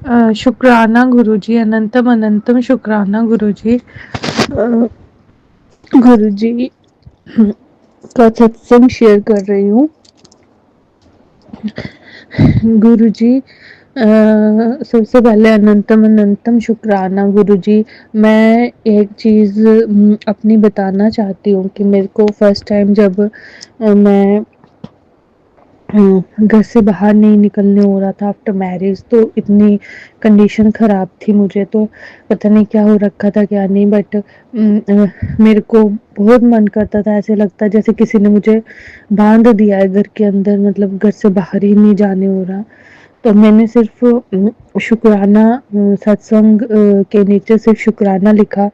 शुक्राना गुरुजी, अनंतम अनंतम शुक्राना गुरुजी। गुरुजी का सत्संग शेयर कर रही हूँ। गुरुजी, सबसे पहले अनंतम अनंतम शुक्राना गुरुजी। मैं एक चीज़ अपनी बताना चाहती हूँ कि मेरे को फर्स्ट टाइम जब मैं घर से बाहर नहीं निकलने हो रहा था आफ्टर मैरिज, तो इतनी कंडीशन ख़राब थी, मुझे तो पता नहीं क्या हो रखा था क्या नहीं, बट मेरे को बहुत मन करता था, ऐसे लगता जैसे किसी ने मुझे बांध दिया है घर के अंदर, मतलब घर से बाहर ही नहीं जाने हो रहा। तो मैंने सिर्फ शुक्राना सत्संग के नीचे सिर्फ शुक्राना लिखा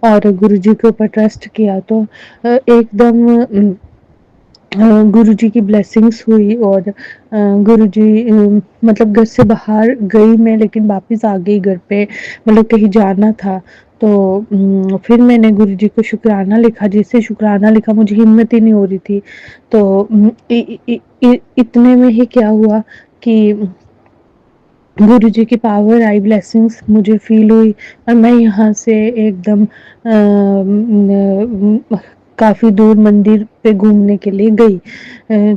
और गुरुजी के ऊपर ट्रस्ट किया, तो एकदम गुरुजी की ब्लेसिंग्स हुई और गुरुजी मतलब घर से बाहर गई मैं, लेकिन वापस आ गई घर पे, मतलब कहीं जाना था। तो फिर मैंने गुरुजी को शुक्राना लिखा, जिससे शुक्राना लिखा मुझे हिम्मत ही नहीं हो रही थी। तो इतने में ही क्या हुआ कि गुरुजी की पावर आई, ब्लेसिंग्स मुझे फील हुई और मैं यहाँ से एकदम काफ़ी दूर मंदिर पे घूमने के लिए गई।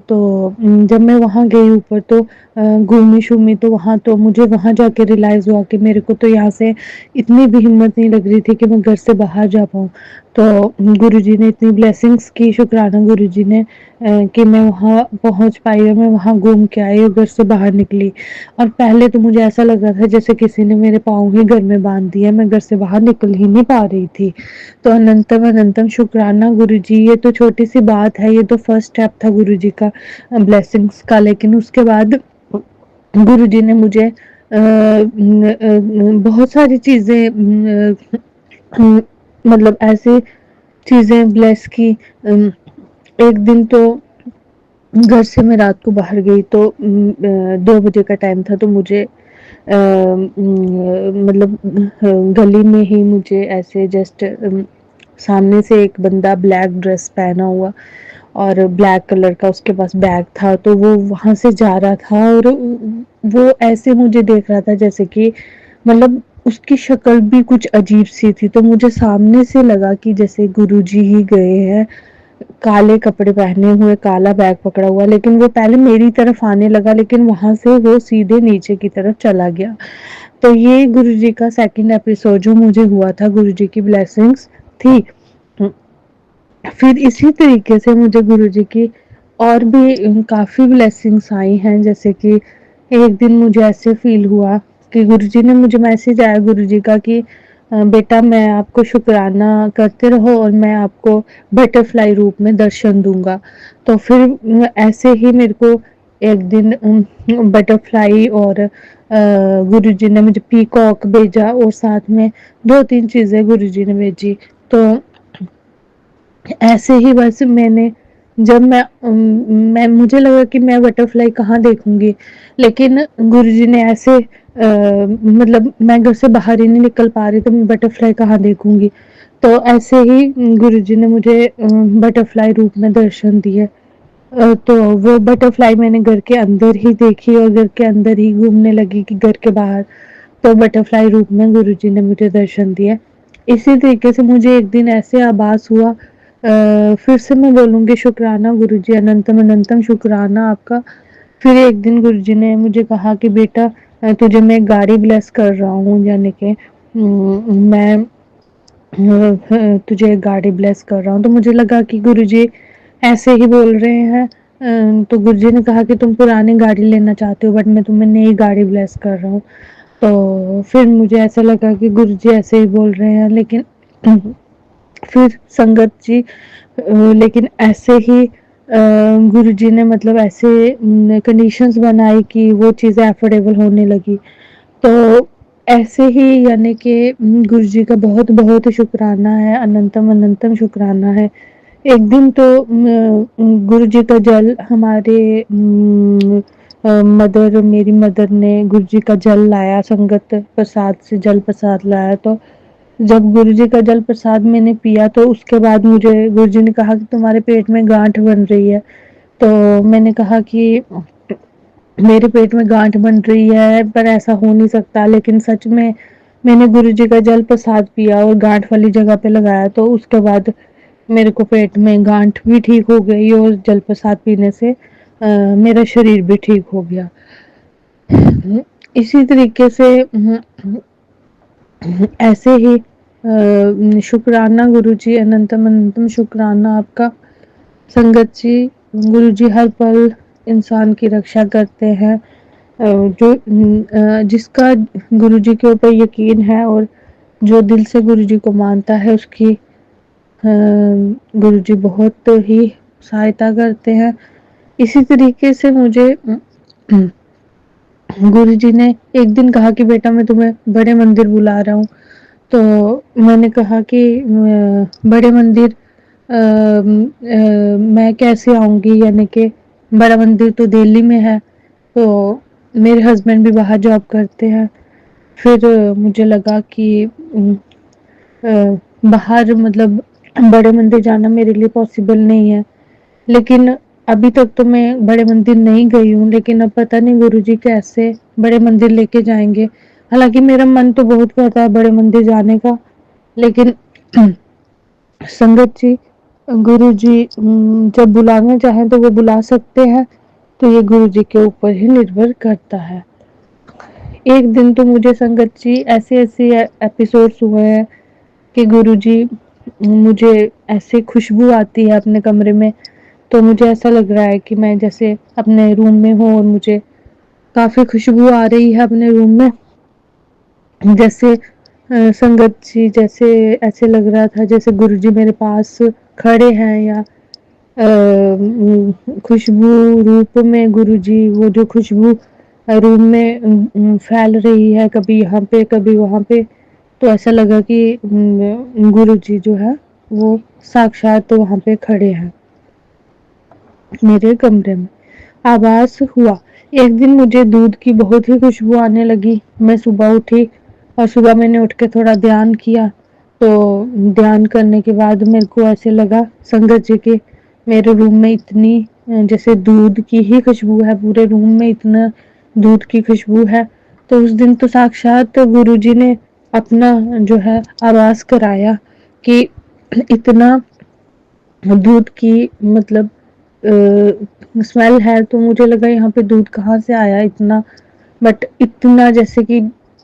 तो जब मैं वहाँ गई ऊपर, तो घूमी-शूमी, तो वहाँ तो मुझे वहाँ जाके रियलाइज़ हुआ कि मेरे को तो यहाँ से इतनी भी हिम्मत नहीं लग रही थी कि मैं घर से बाहर जा पाऊँ। तो गुरुजी ने इतनी ब्लेसिंग्स की, शुक्राना गुरुजी ने कि मैं वहाँ पहुँच पाई और मैं वहाँ घूम के आई और घर से बाहर निकली। और पहले तो मुझे ऐसा लग रहा था जैसे किसी ने मेरे पाँव ही घर में बांध दिया, मैं घर से बाहर निकल ही नहीं पा रही थी। तो अनंतम अनंतम शुक्राना गुरुजी, ये तो छोटी सी बात है, ये तो फर्स्ट स्टेप था गुरुजी का ब्लेसिंग्स का, लेकिन उसके बाद गुरुजी ने मुझे बहुत सारी चीज़ें मतलब ऐसी चीज़ें ब्लेस की। एक दिन तो घर से मैं रात को बाहर गई, तो 2 बजे का टाइम था, तो मुझे मतलब गली में ही मुझे ऐसे जस्ट सामने से एक बंदा ब्लैक ड्रेस पहना हुआ और ब्लैक कलर का उसके पास बैग था, तो वो वहाँ से जा रहा था और वो ऐसे मुझे देख रहा था जैसे कि मतलब उसकी शक्ल भी कुछ अजीब सी थी, तो मुझे सामने से लगा कि जैसे गुरुजी ही गए हैं, काले कपड़े पहने हुए, काला बैग पकड़ा हुआ, लेकिन वो पहले मेरी तरफ आने लगा, लेकिन वहाँ से वो सीधे नीचे की तरफ चला गया। तो ये गुरुजी का सेकंड एपिसोड जो मुझे हुआ था, गुरुजी की ब्लेसिंग्स थी। फिर इसी तरीके से मुझे गुरुजी की और भी काफ़ी ब्लेसिंग्स आई हैं, जैसे कि एक दिन मुझे ऐसे फ़ील हुआ कि गुरुजी ने मुझे मैसेज आया गुरुजी का कि बेटा, मैं आपको शुक्राना करते रहो और मैं आपको बटरफ्लाई रूप में दर्शन दूँगा। तो फिर ऐसे ही मेरे को एक दिन बटरफ्लाई और गुरुजी ने मुझे पीकॉक भेजा और साथ में 2-3 चीज़ें गुरुजी ने भेजी। तो ऐसे ही बस मैंने जब मैं मुझे लगा कि मैं बटरफ्लाई कहाँ देखूँगी, लेकिन गुरुजी ने ऐसे मतलब मैं घर से बाहर ही नहीं निकल पा रही, तो मैं बटरफ्लाई कहाँ देखूँगी। तो ऐसे ही गुरुजी ने मुझे बटरफ्लाई रूप में दर्शन दिए। तो वो बटरफ्लाई मैंने घर के अंदर ही देखी और घर के अंदर ही घूमने लगी कि घर के बाहर, तो बटरफ्लाई रूप में गुरुजी ने मुझे दर्शन दिए। इसी तरीके से मुझे एक दिन ऐसे आभास हुआ, फिर से मैं बोलूँगी शुक्राना गुरुजी, अनंतम अनंतम शुक्राना आपका। फिर एक दिन गुरुजी ने मुझे कहा कि बेटा, तुझे मैं एक गाड़ी ब्लेस कर रहा हूँ, यानी कि मैं तुझे एक गाड़ी ब्लेस कर रहा हूँ। तो मुझे लगा कि गुरुजी ऐसे ही बोल रहे हैं। तो गुरुजी ने कहा कि तुम पुरानी गाड़ी लेना चाहते हो, बट मैं तुम्हें नई गाड़ी ब्लेस कर रहा हूँ। तो फिर मुझे ऐसा लगा कि गुरुजी ऐसे ही बोल रहे हैं, लेकिन फिर संगत जी लेकिन ऐसे ही गुरुजी ने मतलब ऐसे कंडीशंस बनाई कि वो चीज़ें अफोर्डेबल होने लगी। तो ऐसे ही यानी कि गुरुजी का बहुत-बहुत शुक्राना है, अनंतम अनंतम शुक्राना है। एक दिन तो गुरुजी का जल हमारे मेरी मदर ने गुरुजी का जल लाया, संगत प्रसाद से जल प्रसाद लाया। तो जब गुरुजी का जल प्रसाद मैंने पिया, तो उसके बाद मुझे गुरुजी ने कहा कि तुम्हारे पेट में गांठ बन रही है। तो मैंने कहा कि मेरे पेट में गांठ बन रही है, पर ऐसा हो नहीं सकता। लेकिन सच में मैंने गुरुजी का जल प्रसाद पिया और गांठ वाली जगह पे लगाया, तो उसके बाद मेरे को पेट में गांठ भी ठीक हो गई और जल प्रसाद पीने से मेरा शरीर भी ठीक हो गया। इसी तरीके से ऐसे ही शुक्राना गुरुजी, अनंतम अनंतम शुक्राना आपका। संगत जी, गुरुजी हर पल इंसान की रक्षा करते हैं। जिसका गुरुजी के ऊपर यकीन है और जो दिल से गुरुजी को मानता है, उसकी गुरुजी बहुत ही सहायता करते हैं। इसी तरीके से मुझे गुरुजी ने एक दिन कहा कि बेटा मैं तुम्हें बड़े मंदिर बुला रहा हूँ। तो मैंने कहा कि बड़े मंदिर मैं कैसे आऊँगी, यानी कि बड़ा मंदिर तो दिल्ली में है, तो मेरे हस्बैंड भी बाहर जॉब करते हैं। फिर मुझे लगा कि बाहर मतलब बड़े मंदिर जाना मेरे लिए पॉसिबल नहीं है। लेकिन अभी तक तो मैं बड़े मंदिर नहीं गई हूँ, लेकिन अब पता नहीं गुरुजी कैसे बड़े मंदिर लेके जाएंगे। हालांकि मेरा मन तो बहुत करता है बड़े मंदिर जाने का, लेकिन संगत जी, गुरुजी जब बुलाना चाहें तो वो बुला सकते हैं, तो ये गुरुजी के ऊपर ही निर्भर करता है। एक दिन तो मुझे संगत जी ऐसे ऐसे एपिसोड्स हुए हैं कि गुरुजी, मुझे ऐसे खुशबू आती है अपने कमरे में, तो मुझे ऐसा लग रहा है कि मैं जैसे अपने रूम में हूँ और मुझे काफ़ी खुशबू आ रही है अपने रूम में। जैसे संगत जी, जैसे ऐसे लग रहा था जैसे गुरुजी मेरे पास खड़े हैं, या खुशबू रूप में गुरुजी, वो जो खुशबू रूम में फैल रही है, कभी यहाँ पे कभी वहाँ पे, तो ऐसा लगा कि गुरुजी जो है वो साक्षात वहाँ पे खड़े हैं मेरे कमरे में। आभास हुआ। एक दिन मुझे दूध की बहुत ही खुशबू आने लगी। मैं सुबह उठी और सुबह मैंने उठ के थोड़ा ध्यान किया, तो ध्यान करने के बाद मेरे को ऐसे लगा संगत जी के मेरे रूम में इतनी जैसे दूध की ही खुशबू है, पूरे रूम में इतना दूध की खुशबू है। तो उस दिन तो साक्षात गुरुजी ने अपना जो है आभास कराया कि इतना दूध की मतलब स्मेल है। तो मुझे लगा यहाँ पे दूध कहाँ से आया इतना, बट इतना जैसे कि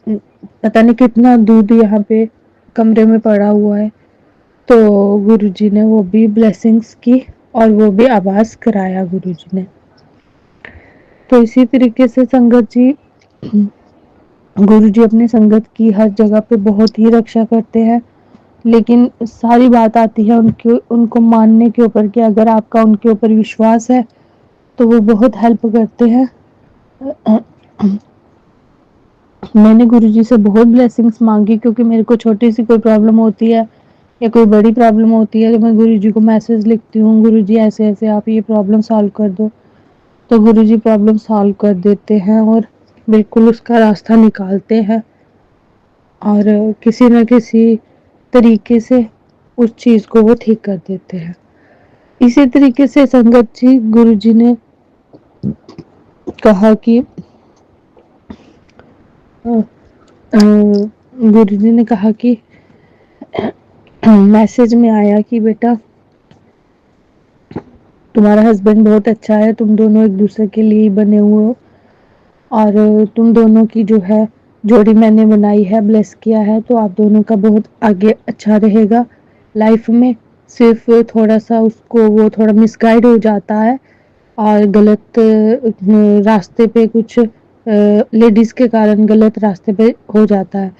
पता नहीं कितना दूध यहाँ पे कमरे में पड़ा हुआ है। तो गुरुजी ने वो भी ब्लेसिंग्स की और वो भी आभास कराया गुरुजी ने। तो इसी तरीके से संगत जी, गुरुजी अपने संगत की हर जगह पे बहुत ही रक्षा करते हैं। लेकिन सारी बात आती है उनको मानने के ऊपर, कि अगर आपका उनके ऊपर विश्वास है तो वो बहुत हेल्प करते हैं। मैंने गुरुजी से बहुत ब्लेसिंग्स मांगी, क्योंकि मेरे को छोटी सी कोई प्रॉब्लम होती है या कोई बड़ी प्रॉब्लम होती है तो मैं गुरुजी को मैसेज लिखती हूँ, गुरुजी ऐसे ऐसे आप ये प्रॉब्लम सॉल्व कर दो। तो गुरुजी प्रॉब्लम सॉल्व कर देते हैं और बिल्कुल उसका रास्ता निकालते हैं, और किसी न किसी तरीके से उस चीज़ को वो ठीक कर देते हैं। इसी तरीके से संगत जी, गुरुजी ने कहा कि गुरुजी ने कहा कि मैसेज में आया कि बेटा तुम्हारा हस्बैंड बहुत अच्छा है, तुम दोनों एक दूसरे के लिए बने हुए हो, और तुम दोनों की जो है जोड़ी मैंने बनाई है, ब्लेस किया है, तो आप दोनों का बहुत आगे अच्छा रहेगा लाइफ में। सिर्फ थोड़ा सा उसको वो थोड़ा मिसगाइड हो जाता है और गलत रास्ते पे कुछ लेडीज़ के कारण गलत रास्ते पे हो जाता है।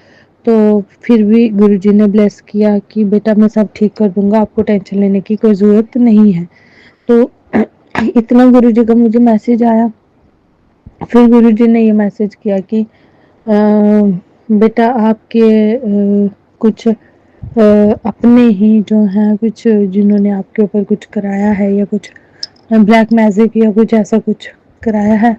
तो फिर भी गुरुजी ने ब्लेस किया कि बेटा मैं सब ठीक कर दूंगा, आपको टेंशन लेने की कोई ज़रूरत नहीं है। तो इतना गुरुजी का मुझे मैसेज आया। फिर गुरुजी ने ये मैसेज किया कि बेटा आपके कुछ अपने ही जो हैं कुछ, जिन्होंने आपके ऊपर कुछ कराया है या कुछ ब्लैक मैजिक या कुछ ऐसा कुछ कराया है।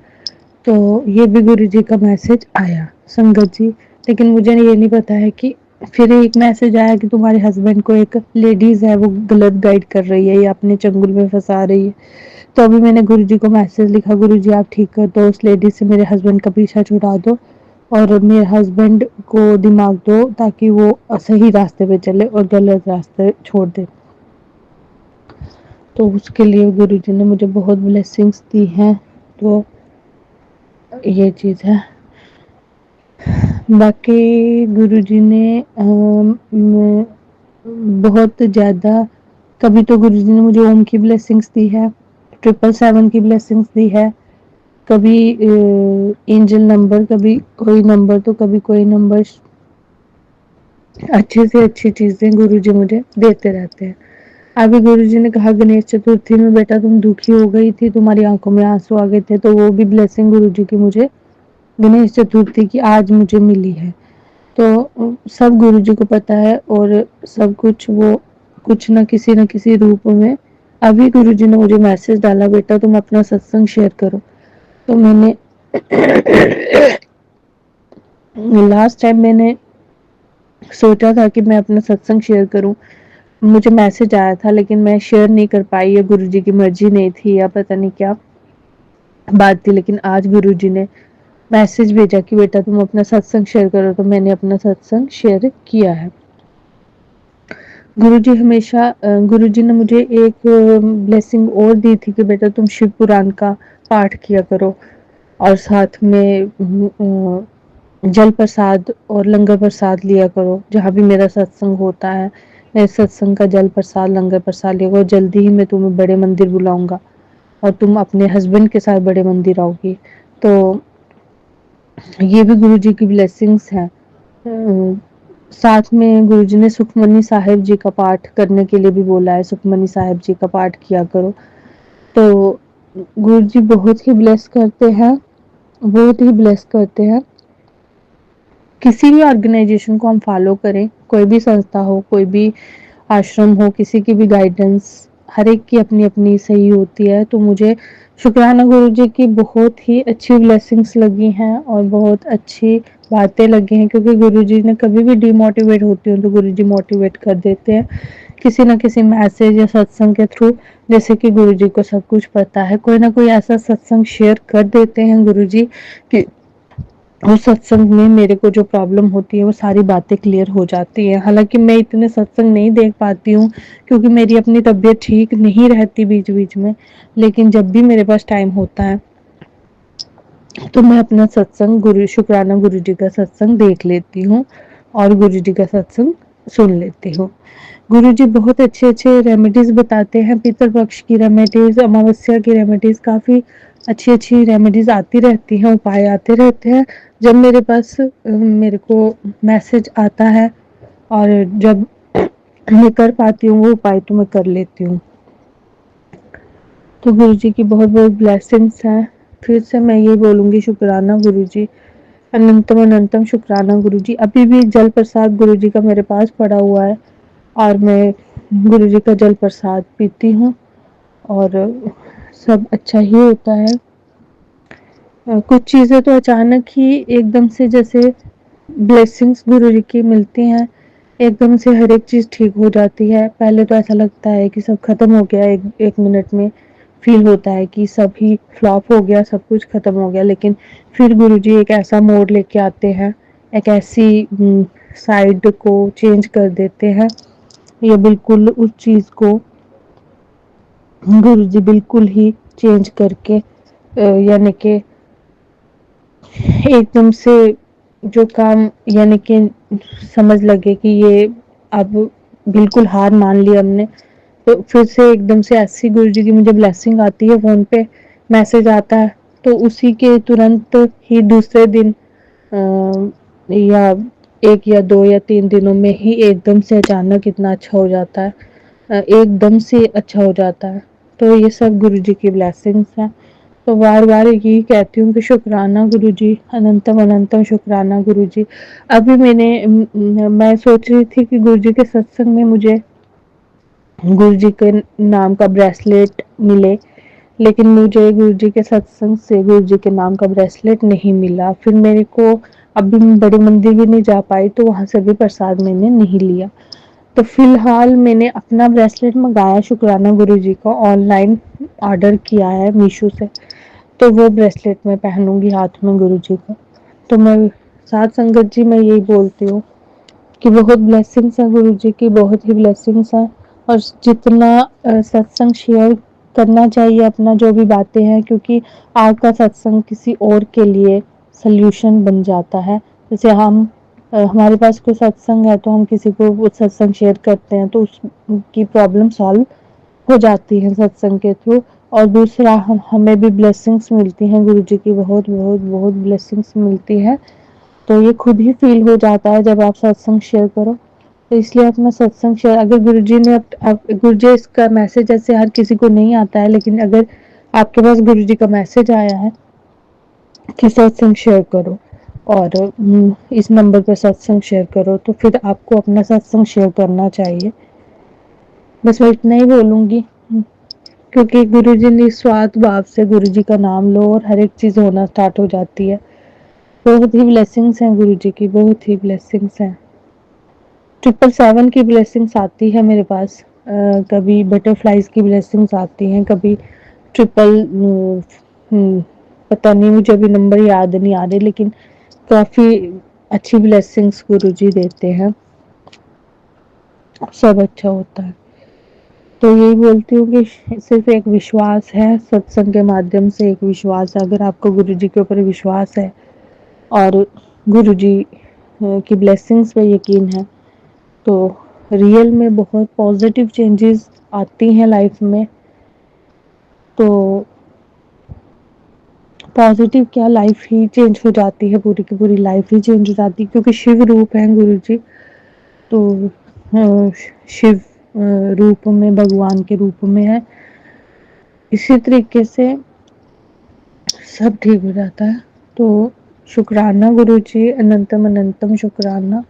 तो ये भी गुरुजी का मैसेज आया संगत जी। लेकिन मुझे ये नहीं पता है कि फिर एक मैसेज आया कि तुम्हारे हस्बैंड को एक लेडीज़ है वो गलत गाइड कर रही है या अपने चंगुल में फँसा रही है। तो अभी मैंने गुरुजी को मैसेज लिखा, गुरुजी आप ठीक कर दो, उस लेडी से मेरे हस्बैंड का पीछा छुड़ा दो और मेरे हस्बैंड को दिमाग दो ताकि वो सही रास्ते पे चले और गलत रास्ते छोड़ दे। तो उसके लिए गुरुजी ने मुझे बहुत ब्लेसिंग्स दी हैं। तो ये चीज़ है। बाकी गुरुजी ने बहुत ज़्यादा, कभी तो गुरुजी ने मुझे ओम की ब्लेसिंग्स दी है, 777 की ब्लेसिंग्स दी है, कभी एंजल नंबर, कभी कोई नंबर तो कभी कोई नंबर। अच्छी से अच्छी चीज़ें गुरुजी मुझे देते रहते हैं। अभी गुरुजी ने कहा गणेश चतुर्थी में बेटा तुम दुखी हो गई थी, तुम्हारी आंखों में आंसू आ गए थे, तो वो भी ब्लेसिंग गुरुजी की मुझे गणेश चतुर्थी की आज मुझे मिली है। तो सब गुरुजी को पता है और सब कुछ वो कुछ न किसी रूप में। अभी गुरुजी ने मुझे मैसेज डाला बेटा तुम अपना सत्संग शेयर करो। तो मैंने लास्ट टाइम मैंने सोचा था कि मैं अपना सत्संग शेयर करूं, मुझे मैसेज आया था लेकिन मैं शेयर नहीं कर पाई, या गुरुजी की मर्जी नहीं थी या पता नहीं क्या बात थी। लेकिन आज गुरुजी ने मैसेज भेजा कि बेटा तुम अपना सत्संग शेयर करो, तो मैंने अपना सत्संग शेयर किया है। गुरुजी हमेशा गुरुजी ने मुझे एक ब्लेसिंग और दी थी कि बेटा तुम शिव पुराण का पाठ किया करो और साथ में जल प्रसाद और लंगर प्रसाद लिया करो। जहाँ भी मेरा सत्संग होता है मैं सत्संग का जल प्रसाद लंगर प्रसाद लिया करो। जल्दी ही मैं तुम्हें बड़े मंदिर बुलाऊंगा और तुम अपने हस्बैंड के साथ बड़े मंदिर आओगी। तो ये भी गुरुजी की ब्लेसिंग्स हैं। साथ में गुरुजी ने सुखमनी साहिब जी का पाठ करने के लिए भी बोला है, सुखमनी साहिब जी का पाठ किया करो। तो गुरुजी बहुत ही ब्लेस करते हैं, बहुत ही ब्लेस करते हैं। किसी भी ऑर्गेनाइजेशन को हम फॉलो करें, कोई भी संस्था हो, कोई भी आश्रम हो, किसी की भी गाइडेंस, हर एक की अपनी अपनी सही होती है। तो मुझे शुक्राना गुरुजी की बहुत ही अच्छी ब्लेसिंग्स लगी हैं और बहुत अच्छी बातें लगी हैं, क्योंकि गुरुजी ने कभी भी डिमोटिवेट होती हूँ तो गुरुजी मोटिवेट कर देते हैं किसी न किसी मैसेज या सत्संग के थ्रू। जैसे कि गुरुजी को सब कुछ पता है, कोई ना कोई ऐसा सत्संग शेयर कर देते हैं गुरुजी कि उस सत्संग में मेरे को जो प्रॉब्लम होती है वो सारी बातें क्लियर हो जाती है। हालांकि मैं इतने सत्संग नहीं देख पाती हूँ क्योंकि मेरी अपनी तबीयत ठीक नहीं रहती बीच बीच में, लेकिन जब भी मेरे पास टाइम होता है तो मैं अपना सत्संग शुक्राना गुरुजी का सत्संग देख लेती हूँ और गुरुजी का सत्संग सुन लेती हूँ। गुरुजी बहुत अच्छे अच्छे रेमेडीज बताते हैं, पितृपक्ष की रेमेडीज, अमावस्या की रेमेडीज, काफ़ी अच्छी अच्छी रेमेडीज आती रहती हैं, उपाय आते रहते हैं जब मेरे पास मेरे को मैसेज आता है और जब मैं कर पाती हूँ वो उपाय तो मैं कर लेती हूँ। तो गुरुजी की बहुत बहुत ब्लेसिंग्स हैं। फिर से मैं ये बोलूँगी शुक्राना गुरुजी, अनंतम अनंतम शुक्राना गुरुजी। अभी भी जल प्रसाद गुरुजी का मेरे पास पड़ा हुआ है और मैं गुरुजी का जल प्रसाद पीती हूँ और सब अच्छा ही होता है। कुछ चीज़ें तो अचानक ही एकदम से जैसे ब्लेसिंग्स गुरुजी की मिलती हैं, एकदम से हर एक चीज़ ठीक हो जाती है। पहले तो ऐसा लगता है कि सब खत्म हो गया, एक मिनट में फील होता है कि सब ही फ्लॉप हो गया, सब कुछ खत्म हो गया। लेकिन फिर गुरुजी एक ऐसा मोड़ लेके आते हैं, एक ऐसी साइड को चेंज कर देते हैं, या बिल्कुल उस चीज़ को गुरुजी बिल्कुल ही चेंज करके यानी कि एकदम से जो काम यानी कि समझ लगे कि ये अब बिल्कुल हार मान ली हमने, तो फिर से एकदम से ऐसी गुरुजी की मुझे ब्लेसिंग आती है, फ़ोन पे मैसेज आता है तो उसी के तुरंत ही दूसरे दिन या 1 या 2 या 3 दिनों में ही एकदम से अचानक इतना अच्छा हो जाता है, एकदम से अच्छा हो जाता है। तो ये सब गुरुजी की ब्लेसिंग्स हैं। तो बार-बार यही कहती हूँ कि शुक्राना गुरुजी, अनंतम अनंतम शुक्राना गुरुजी। अभी मैं सोच रही थी कि गुरुजी के सत्संग में मुझे गुरुजी के नाम का ब्रेसलेट मिले, लेकिन मुझे गुरुजी के सत्संग से गुरुजी के नाम का ब्रेसलेट नहीं मिला। फिर मेरे को अभी मैं बड़े मंदिर भी नहीं जा पाई तो वहाँ से भी प्रसाद मैंने नहीं लिया। तो फिलहाल मैंने अपना ब्रेसलेट मंगाया शुक्राना गुरुजी का, ऑनलाइन ऑर्डर किया है मीशो से। तो वो ब्रेसलेट मैं पहनूंगी हाथ में गुरुजी का। तो मैं साथ संगत जी मैं यही बोलती हूँ कि बहुत ब्लेसिंग्स हैं गुरुजी की, बहुत ही ब्लेसिंग्स हैं। और जितना सत्संग शेयर करना चाहिए अपना जो भी बातें हैं, क्योंकि आपका सत्संग किसी और के लिए सल्यूशन बन जाता है। जैसे हम हमारे पास कोई सत्संग है तो हम किसी को वो सत्संग शेयर करते हैं तो उसकी प्रॉब्लम सॉल्व हो जाती है सत्संग के थ्रू। और दूसरा हमें भी ब्लेसिंग्स मिलती हैं गुरुजी की, बहुत बहुत बहुत ब्लेसिंग्स मिलती है। तो ये खुद ही फील हो जाता है जब आप सत्संग शेयर करो। तो इसलिए अपना सत्संग शेयर, अगर गुरुजी ने गुरुजी इसका मैसेज ऐसे हर किसी को नहीं आता है, लेकिन अगर आपके पास गुरुजी का मैसेज आया है कि सत्संग शेयर करो और इस नंबर पर सत्संग शेयर करो, तो फिर आपको अपना सत्संग शेयर करना चाहिए। बस मैं इतना ही बोलूंगी, क्योंकि गुरुजी निस्वार्थ भाव से गुरुजी का नाम लो और हर एक चीज होना स्टार्ट हो जाती है। बहुत ही ब्लेसिंग्स हैं गुरुजी की, बहुत ही ब्लेसिंग्स हैं। 777 की ब्लेसिंग्स आती है मेरे पास, कभी बटरफ्लाइज की ब्लेसिंग्स आती हैं, कभी ट्रिपल पता नहीं, मुझे अभी नंबर याद नहीं आ रहे, लेकिन काफी अच्छी ब्लेसिंग्स गुरुजी देते हैं, सब अच्छा होता है। तो यही बोलती हूँ कि सिर्फ एक विश्वास है, सत्संग के माध्यम से एक विश्वास है। अगर आपको गुरुजी के ऊपर विश्वास है और गुरुजी की ब्लेसिंग्स पे यकीन है, तो रियल में बहुत पॉजिटिव चेंजेस आती हैं लाइफ में। तो पॉजिटिव क्या, लाइफ ही चेंज हो जाती है, पूरी की पूरी लाइफ ही चेंज हो जाती है, क्योंकि शिव रूप हैं गुरुजी। तो शिव रूप में, भगवान के रूप में है। इसी तरीके से सब ठीक हो जाता है। तो शुक्राना गुरुजी, अनंतम अनंतम शुक्राना,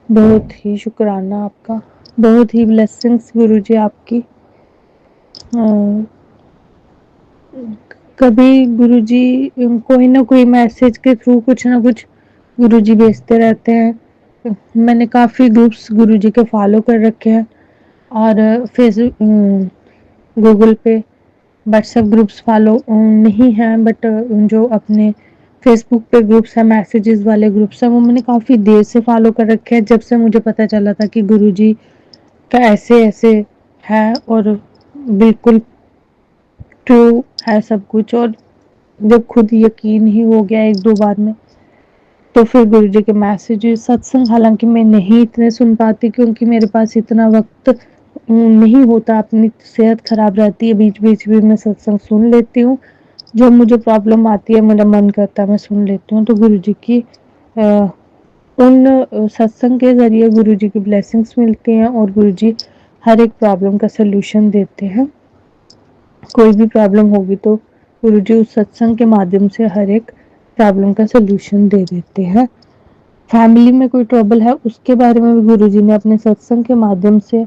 बहुत ही शुक्राना आपका, बहुत ही ब्लेसिंग्स गुरुजी आपकी। कभी गुरुजी कोई ना कोई मैसेज के थ्रू कुछ ना कुछ गुरुजी भेजते रहते हैं। मैंने काफ़ी ग्रुप्स गुरुजी के फॉलो कर रखे हैं, और फेसबुक, गूगल पे, व्हाट्सएप ग्रुप्स फॉलो नहीं हैं, बट जो अपने फेसबुक पे ग्रुप्स हैं, मैसेजेस वाले ग्रुप्स हैं, वो मैंने काफ़ी देर से फॉलो कर रखे हैं, जब से मुझे पता चला था कि गुरुजी का ऐसे ऐसे है और बिल्कुल ट्रू है सब कुछ। और जब खुद यकीन ही हो गया एक दो बार में, तो फिर गुरुजी के मैसेजेस, सत्संग हालांकि मैं नहीं इतने सुन पाती क्योंकि मेरे पास इतना वक्त नहीं होता, अपनी सेहत खराब रहती है। बीच बीच में मैं सत्संग सुन लेती हूँ, जब मुझे प्रॉब्लम आती है, मेरा मन करता है मैं सुन लेती हूँ। तो गुरुजी की उन सत्संग के ज़रिए गुरुजी की ब्लेसिंग्स मिलती हैं, और गुरुजी हर एक प्रॉब्लम का सल्यूशन देते हैं। कोई भी प्रॉब्लम होगी तो गुरुजी उस सत्संग के माध्यम से हर एक प्रॉब्लम का सल्यूशन दे देते हैं। फैमिली में कोई ट्रबल है उसके बारे में भी गुरुजी ने अपने सत्संग के माध्यम से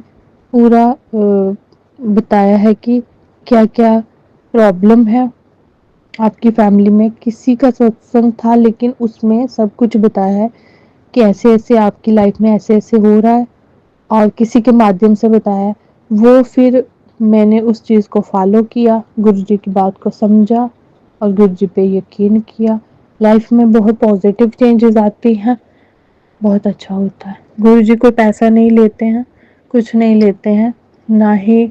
पूरा बताया है कि क्या क्या प्रॉब्लम है आपकी फैमिली में। किसी का सत्संग था लेकिन उसमें सब कुछ बताया है कि ऐसे ऐसे आपकी लाइफ में ऐसे ऐसे हो रहा है, और किसी के माध्यम से बताया है। वो फिर मैंने उस चीज़ को फॉलो किया, गुरुजी की बात को समझा और गुरुजी पे यकीन किया। लाइफ में बहुत पॉजिटिव चेंजेस आती हैं, बहुत अच्छा होता है। गुरुजी कोई पैसा नहीं लेते हैं, कुछ नहीं लेते हैं, ना ही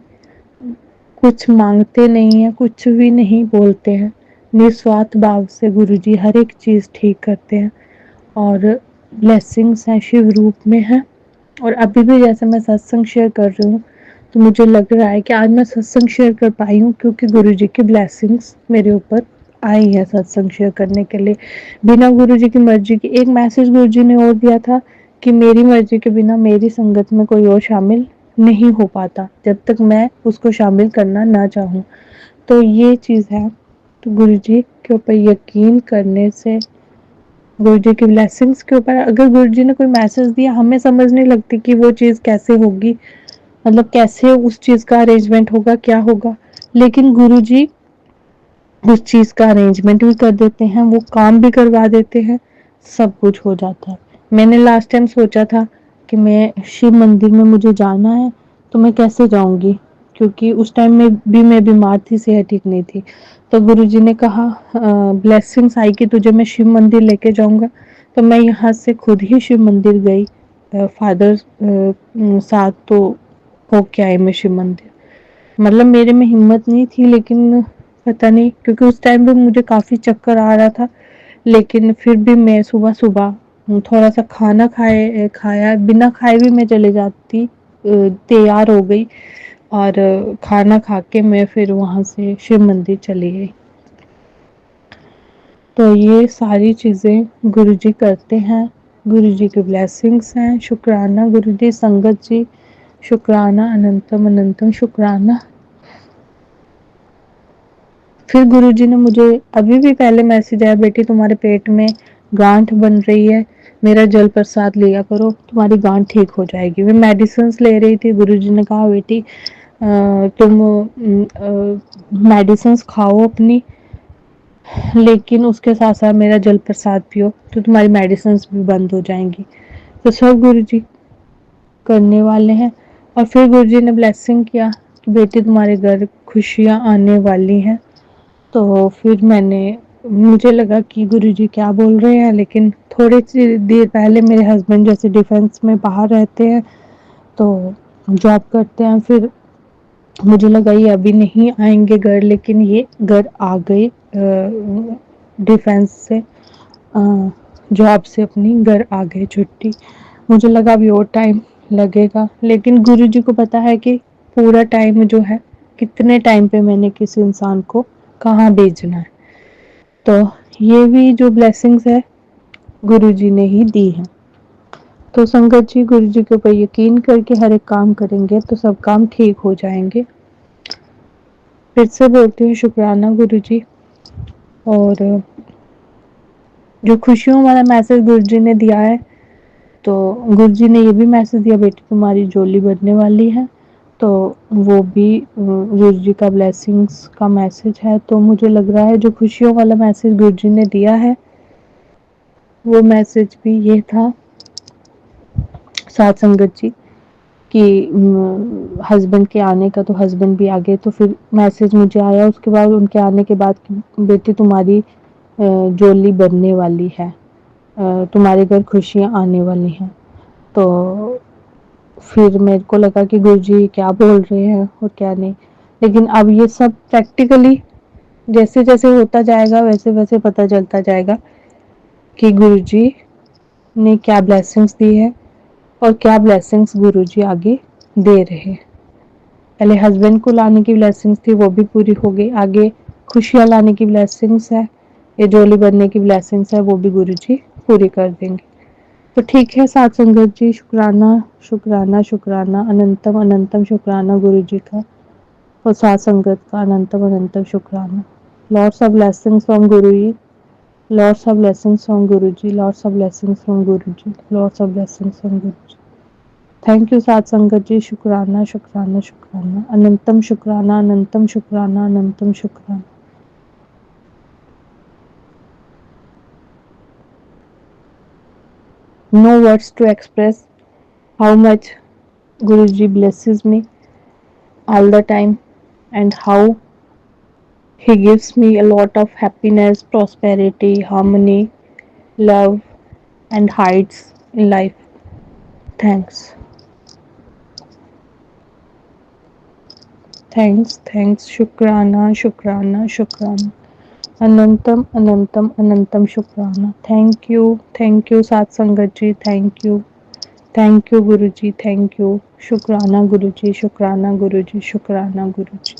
कुछ मांगते नहीं हैं, कुछ भी नहीं बोलते हैं। निस्वार्थ भाव से गुरुजी हर एक चीज़ ठीक करते हैं, और ब्लेसिंग्स हैं, शिव रूप में हैं। और अभी भी जैसे मैं सत्संग शेयर कर रही हूँ, तो मुझे लग रहा है कि आज मैं सत्संग शेयर कर पाई हूँ क्योंकि गुरुजी की ब्लेसिंग्स मेरे ऊपर आई है सत्संग शेयर करने के लिए, बिना गुरुजी की मर्जी की। एक मैसेज गुरुजी ने और दिया था कि मेरी मर्जी के बिना मेरी संगत में कोई और शामिल नहीं हो पाता जब तक मैं उसको शामिल करना ना चाहूँ। तो ये चीज़ है। तो गुरुजी के ऊपर यकीन करने से, गुरुजी की ब्लेसिंग्स के ऊपर, अगर गुरुजी ने कोई मैसेज दिया, हमें समझ नहीं लगती कि वो चीज़ कैसे होगी, मतलब कैसे उस चीज़ का अरेंजमेंट होगा, क्या होगा, लेकिन गुरुजी उस चीज़ का अरेंजमेंट भी कर देते हैं, वो काम भी करवा देते हैं सब कुछ हो जाता है। मैंने लास्ट टाइम सोचा था कि मैं शिव मंदिर में मुझे जाना है, तो मैं कैसे जाऊँगी? क्योंकि उस टाइम में भी मैं बीमार थी, सेहत ठीक नहीं थी। तो गुरुजी ने कहा ब्लेसिंग्स आई कि तुझे मैं शिव मंदिर लेके जाऊँगा। तो मैं यहाँ से खुद ही शिव मंदिर गई। फादर साथ तो होके आई मैं शिव मंदिर। मतलब मेरे में हिम्मत नहीं थी, लेकिन पता नहीं, क्योंकि उस टाइम पे मुझे काफ़ी चक्कर आ रहा था, लेकिन फिर भी मैं सुबह-सुबह थोड़ा-सा खाना खाया, बिना खाए भी मैं चले जाती, तैयार हो गई और खाना खा के मैं फिर वहाँ से शिव मंदिर चली गई। तो ये सारी चीज़ें गुरुजी करते हैं, गुरुजी की ब्लेसिंग्स हैं। शुक्राना गुरुजी, संगत जी, शुक्राना, अनंतम अनंतम शुक्राना। फिर गुरुजी ने मुझे अभी भी पहले मैसेज आया, बेटी तुम्हारे पेट में गांठ बन रही है, मेरा जल प्रसाद लिया करो, तुम्हारी गांठ ठीक हो जाएगी। मैं मेडिसिन ले रही थी, गुरुजी ने कहा बेटी तुम मेडिसिन खाओ अपनी, लेकिन उसके साथ साथ मेरा जल प्रसाद पियो, तो तुम्हारी मेडिसिन भी बंद हो जाएंगी। तो सब गुरुजी करने वाले हैं। और फिर गुरुजी ने ब्लेसिंग किया कि बेटी तुम्हारे घर खुशियाँ आने वाली हैं। तो फिर मुझे लगा कि गुरुजी क्या बोल रहे हैं, लेकिन थोड़ी सी देर पहले मेरे हस्बैंड जैसे डिफेंस में बाहर रहते हैं, तो जॉब करते हैं, फिर मुझे लगा ये अभी नहीं आएंगे घर, लेकिन ये घर आ गए डिफेंस से, जॉब से अपनी घर आ गए छुट्टी। मुझे लगा अभी और टाइम लगेगा, लेकिन गुरुजी को पता है कि पूरा टाइम जो है, कितने टाइम पे मैंने किसी इंसान को कहाँ भेजना है। तो ये भी जो ब्लेसिंग्स है गुरुजी ने ही दी है। तो संगत जी, गुरुजी के ऊपर यकीन करके हर एक काम करेंगे तो सब काम ठीक हो जाएंगे। फिर से बोलती हूँ शुक्राना गुरुजी। और जो खुशियों वाला मैसेज गुरुजी ने दिया है, तो गुरुजी ने ये भी मैसेज दिया बेटी तुम्हारी जोली बढ़ने वाली है, तो वो भी गुरुजी का ब्लेसिंग्स का मैसेज है। तो मुझे लग रहा है जो खुशियों वाला मैसेज गुरुजी ने दिया है, वो मैसेज भी ये था साथ संगत जी कि हस्बैंड के आने का, तो हस्बैंड भी आ गए। तो फिर मैसेज मुझे आया उसके बाद, उनके आने के बाद, बेटी तुम्हारी जोली बनने वाली है, तुम्हारे घर खुशियाँ आने वाली हैं। तो फिर मेरे को लगा कि गुरुजी क्या बोल रहे हैं और क्या नहीं, लेकिन अब ये सब प्रैक्टिकली जैसे जैसे होता जाएगा वैसे वैसे पता चलता जाएगा कि गुरुजी ने क्या ब्लेसिंग्स दी है और क्या ब्लेसिंग्स गुरुजी आगे दे रहे हैं। पहले हस्बैंड को लाने की ब्लेसिंग्स थी, वो भी पूरी हो गई। आगे खुशियाँ लाने की ब्लेसिंग्स है, ये जोली बनने की ब्लेसिंग्स है, वो भी गुरुजी पूरी कर देंगे। तो ठीक है साथ संगत जी, शुक्राना शुक्राना शुक्राना, अनंतम अनंतम शुक्राना गुरुजी का, और साथ संगत का अनंतम अनंतम शुक्राना। Lots of blessings from Guruji, lots of blessings from Guruji, lots of blessings from Guruji, lots of blessings from Guruji. Thank you साथ संगत जी, शुक्राना शुक्राना शुक्राना, अनंतम शुक्राना अनंतम शुक्राना अनंतम शुक्राना। No words to express how much Guruji blesses me all the time, and how he gives me a lot of happiness, prosperity, harmony, love, and heights in life. Thanks. Thanks. Shukrana, Shukrana, Shukrana. Anantam, Anantam, Anantam Shukrana. Thank you, Sat Sangat ji. Thank you, Guruji. Thank you. Shukrana, Guruji. Shukrana, Guruji. Shukrana, Guruji.